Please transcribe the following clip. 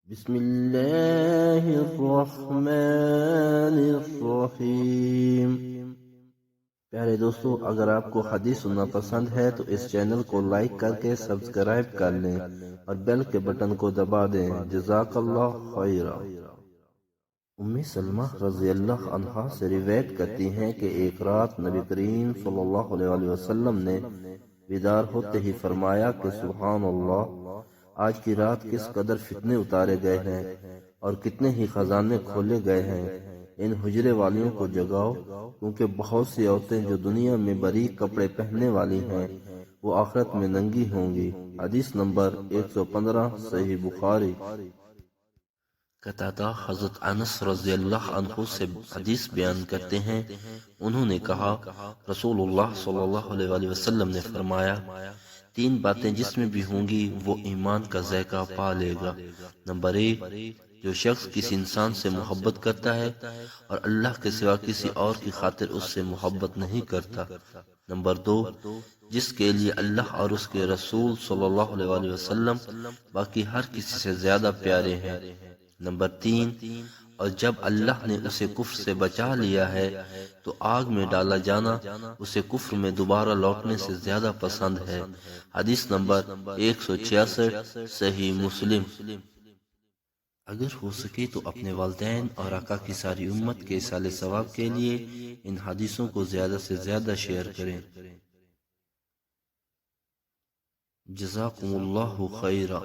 بسم اللہ الرحمن الرحیم۔ پیارے دوستو، اگر آپ کو حدیث سننا پسند ہے تو اس چینل کو لائک کر کے سبسکرائب کر لیں اور بیل کے بٹن کو دبا دیں۔ جزاک اللہ خیرا۔ ام سلمہ رضی اللہ عنہا سے روایت کرتی ہیں کہ ایک رات نبی کریم صلی اللہ علیہ وسلم نے بیدار ہوتے ہی فرمایا کہ سبحان اللہ، آج کی رات کس قدر فتنے اتارے گئے ہیں اور کتنے ہی خزانے کھولے گئے ہیں۔ ان حجرے والیوں کو جگاؤ، کیونکہ بہت سی عورتیں جو دنیا میں باریک کپڑے پہننے والی ہیں وہ آخرت میں ننگی ہوں گی۔ حدیث نمبر 115، صحیح بخاری۔ قتادہ حضرت انس رضی اللہ عنہ سے حدیث بیان کرتے ہیں، انہوں نے کہا رسول اللہ صلی اللہ علیہ وسلم نے فرمایا، تین باتیں جس میں بھی ہوں گی وہ ایمان کا ذائقہ پا لے گا۔ نمبر 1، جو شخص کسی انسان سے محبت کرتا ہے اور اللہ کے سوا کسی اور کی خاطر اس سے محبت نہیں کرتا۔ نمبر 2، جس کے لیے اللہ اور اس کے رسول صلی اللہ علیہ وسلم باقی ہر کسی سے زیادہ پیارے ہیں۔ نمبر 3، اور جب اللہ نے اسے کفر سے بچا لیا ہے تو آگ میں ڈالا جانا اسے کفر میں دوبارہ لوٹنے سے زیادہ پسند ہے۔ حدیث نمبر 166، صحیح مسلم۔ اگر ہو سکے تو اپنے والدین اور آقا کی ساری امت کے اصالِ ثواب کے لیے ان حدیثوں کو زیادہ سے زیادہ شیئر کریں۔ جزاکم اللہ خیرا۔